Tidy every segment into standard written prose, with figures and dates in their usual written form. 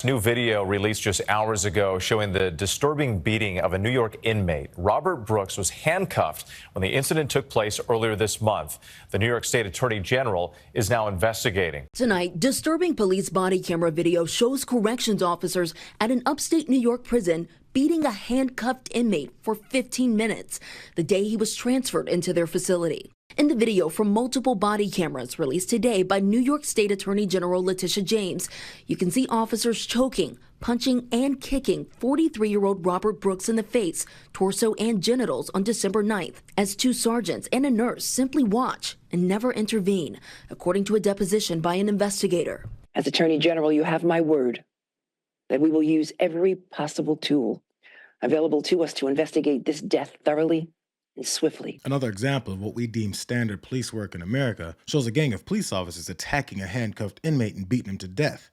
New video released just hours ago showing the disturbing beating of a New York inmate. Robert Brooks was handcuffed when the incident took place earlier this month. The New York State Attorney General is now investigating. Tonight, disturbing police body camera video shows corrections officers at an upstate New York prison beating a handcuffed inmate for 15 minutes, the day he was transferred into their facility. In the video from multiple body cameras released today by New York State Attorney General Letitia James, you can see officers choking, punching, and kicking 43-year-old Robert Brooks in the face, torso, and genitals on December 9th, as two sergeants and a nurse simply watch and never intervene, according to a deposition by an investigator. As Attorney General, you have my word that we will use every possible tool available to us to investigate this death thoroughly and swiftly. Another example of what we deem standard police work in America shows a gang of police officers attacking a handcuffed inmate and beating him to death.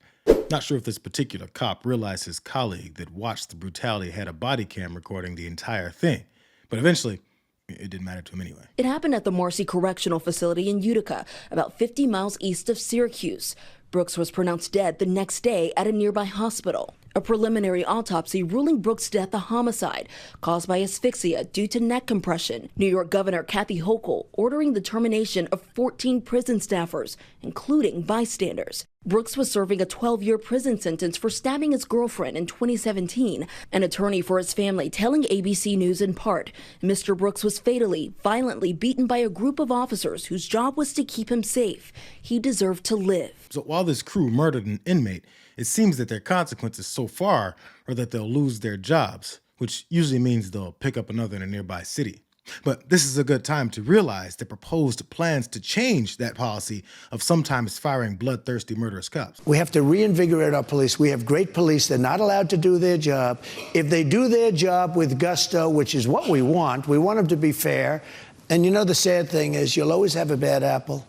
Not sure if this particular cop realized his colleague that watched the brutality had a body cam recording the entire thing, but eventually it didn't matter to him anyway. It happened at the Marcy Correctional Facility in Utica, about 50 miles east of Syracuse. Brooks was pronounced dead the next day at a nearby hospital. A preliminary autopsy ruling Brooks' death a homicide caused by asphyxia due to neck compression. New York Governor Kathy Hochul ordering the termination of 14 prison staffers, including bystanders. Brooks was serving a 12-year prison sentence for stabbing his girlfriend in 2017. An attorney for his family telling ABC News in part, Mr. Brooks was fatally, violently beaten by a group of officers whose job was to keep him safe. He deserved to live. So while this crew murdered an inmate, it seems that their consequences so far are that they'll lose their jobs, which usually means they'll pick up another in a nearby city. But this is a good time to realize the proposed plans to change that policy of sometimes firing bloodthirsty, murderous cops. We have to reinvigorate our police. We have great police. They're not allowed to do their job. If they do their job with gusto, which is what we want them to be fair. And you know, the sad thing is you'll always have a bad apple.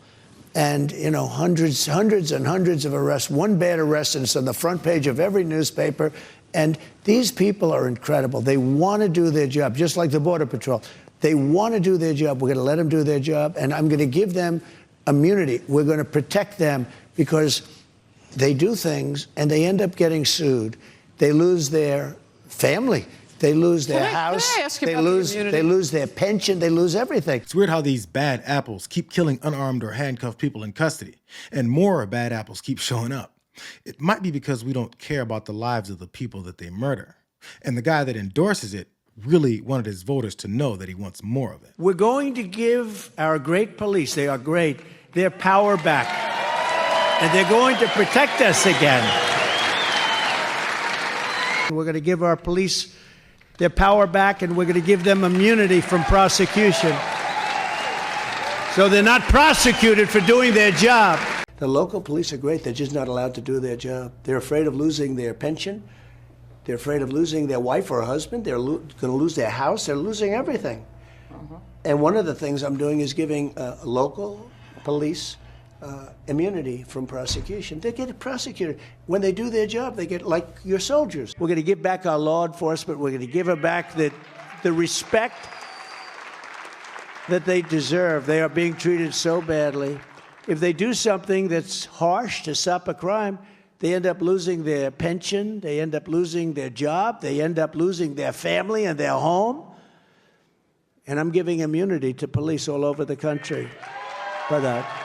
And, you know, hundreds and hundreds of arrests, one bad arrest, and it's on the front page of every newspaper. And these people are incredible. They want to do their job, just like the Border Patrol. They want to do their job. We're going to let them do their job, and I'm going to give them immunity. We're going to protect them because they do things, and they end up getting sued. They lose their family. They lose their house, they lose their pension, they lose everything. It's weird how these bad apples keep killing unarmed or handcuffed people in custody, and more bad apples keep showing up. It might be because we don't care about the lives of the people that they murder. And the guy that endorses it really wanted his voters to know that he wants more of it. We're going to give our great police, they are great, their power back. And they're going to protect us again. We're going to give our police their power back, and we're going to give them immunity from prosecution. So they're not prosecuted for doing their job. The local police are great. They're just not allowed to do their job. They're afraid of losing their pension. They're afraid of losing their wife or husband. They're going to lose their house. They're losing everything. And one of the things I'm doing is giving local police immunity from prosecution. They get prosecuted. When they do their job, they get like your soldiers. We're going to give back our law enforcement. We're going to give them back the respect that they deserve. They are being treated so badly. If they do something that's harsh to stop a crime, they end up losing their pension, they end up losing their job, they end up losing their family and their home. And I'm giving immunity to police all over the country for that.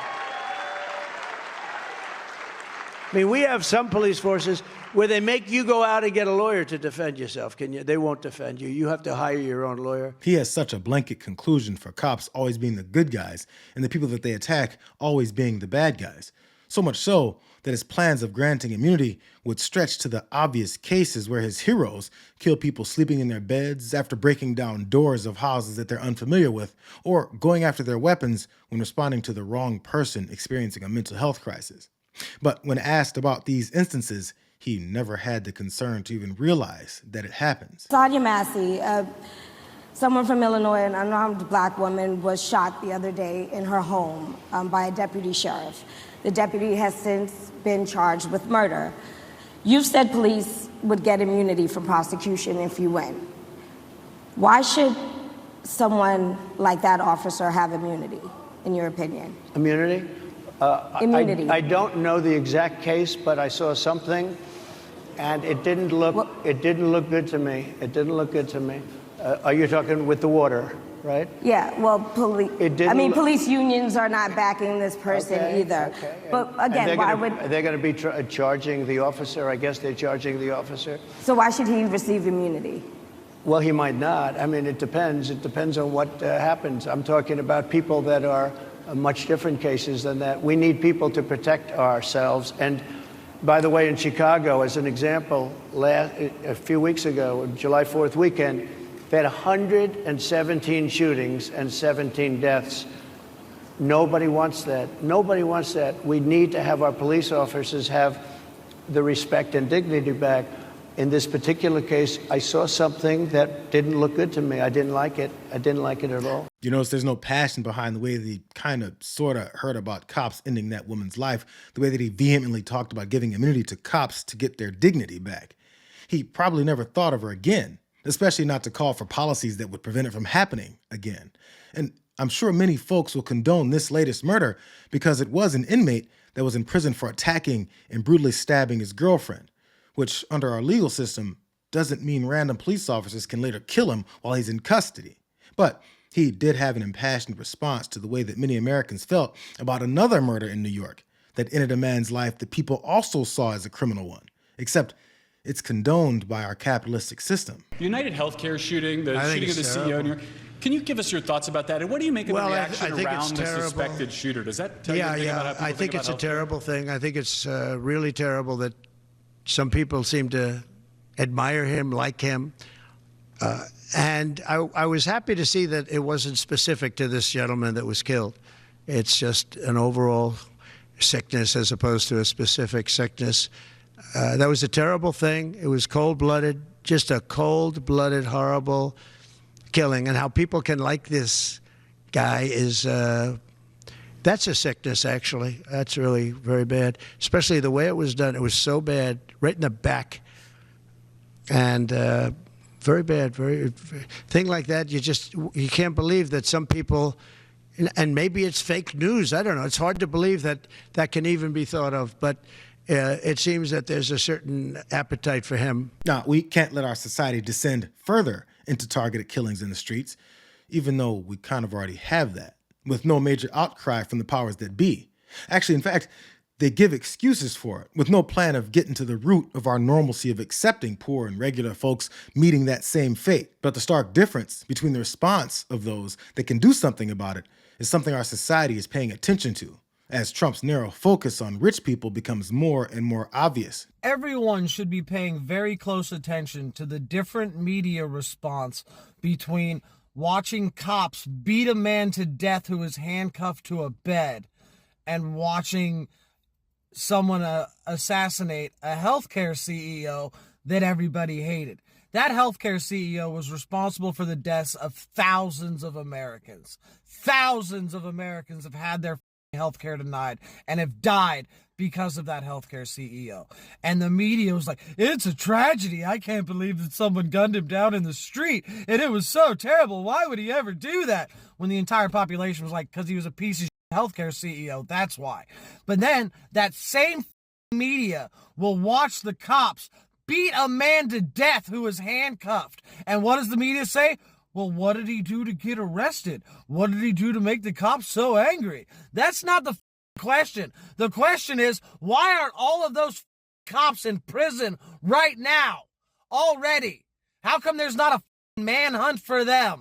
I mean, we have some police forces where they make you go out and get a lawyer to defend yourself. They won't defend you. You have to hire your own lawyer. He has such a blanket conclusion for cops always being the good guys and the people that they attack always being the bad guys. So much so that his plans of granting immunity would stretch to the obvious cases where his heroes kill people sleeping in their beds after breaking down doors of houses that they're unfamiliar with, or going after their weapons when responding to the wrong person experiencing a mental health crisis. But when asked about these instances, he never had the concern to even realize that it happens. Sadia Massey, someone from Illinois, an unarmed black woman, was shot the other day in her home by a deputy sheriff. The deputy has since been charged with murder. You've said police would get immunity from prosecution if you win. Why should someone like that officer have immunity, in your opinion? Immunity? Immunity. I don't know the exact case, but I saw something and it didn't look good to me. It didn't look good to me. Are you talking with the water, right? Yeah, well, police unions are not backing this person either. Okay. But again, why would... Are they going to be charging the officer? I guess they're charging the officer. So why should he receive immunity? Well, he might not. I mean, it depends. It depends on what happens. I'm talking about people that are much different cases than that. We need people to protect ourselves. And by the way, in Chicago, as an example, a few weeks ago, July 4th weekend, they had 117 shootings and 17 deaths. Nobody wants that. Nobody wants that. We need to have our police officers have the respect and dignity back. In this particular case, I saw something that didn't look good to me. I didn't like it. I didn't like it at all. You notice there's no passion behind the way that he kind of sort of heard about cops ending that woman's life, the way that he vehemently talked about giving immunity to cops to get their dignity back. He probably never thought of her again, especially not to call for policies that would prevent it from happening again. And I'm sure many folks will condone this latest murder because it was an inmate that was in prison for attacking and brutally stabbing his girlfriend, which under our legal system doesn't mean random police officers can later kill him while he's in custody. But he did have an impassioned response to the way that many Americans felt about another murder in New York that ended a man's life that people also saw as a criminal one, except it's condoned by our capitalistic system. United Healthcare shooting, the shooting of the CEO in New York. Can you give us your thoughts about that? And what do you make of the reaction around the suspected shooter? Does that tell you anything about how people I think it's a terrible thing. I think it's really terrible that some people seem to admire him, like him. And I was happy to see that it wasn't specific to this gentleman that was killed. It's just an overall sickness as opposed to a specific sickness. That was a terrible thing. It was cold-blooded, just a cold-blooded, horrible killing. And how people can like this guy is, that's a sickness, actually. That's really very bad, especially the way it was done. It was so bad, right in the back. And very bad, thing like that, you can't believe that some people, and maybe it's fake news, I don't know. It's hard to believe that that can even be thought of, but it seems that there's a certain appetite for him. Now, we can't let our society descend further into targeted killings in the streets, even though we kind of already have that, with no major outcry from the powers that be. Actually, in fact, they give excuses for it, with no plan of getting to the root of our normalcy of accepting poor and regular folks meeting that same fate. But the stark difference between the response of those that can do something about it is something our society is paying attention to, as Trump's narrow focus on rich people becomes more and more obvious. Everyone should be paying very close attention to the different media response between watching cops beat a man to death who is handcuffed to a bed and watching someone assassinate a healthcare CEO that everybody hated. That healthcare CEO was responsible for the deaths of thousands of Americans. Thousands of Americans have had their healthcare denied and have died because of that healthcare CEO. And the media was like, it's a tragedy. I can't believe that someone gunned him down in the street. And it was so terrible. Why would he ever do that? When the entire population was like, because he was a piece of healthcare CEO, that's why. But then that same media will watch the cops beat a man to death who is handcuffed. And what does the media say? Well, what did he do to get arrested? What did he do to make the cops so angry? That's not the question. The question is, why aren't all of those cops in prison right now already? How come there's not a manhunt for them?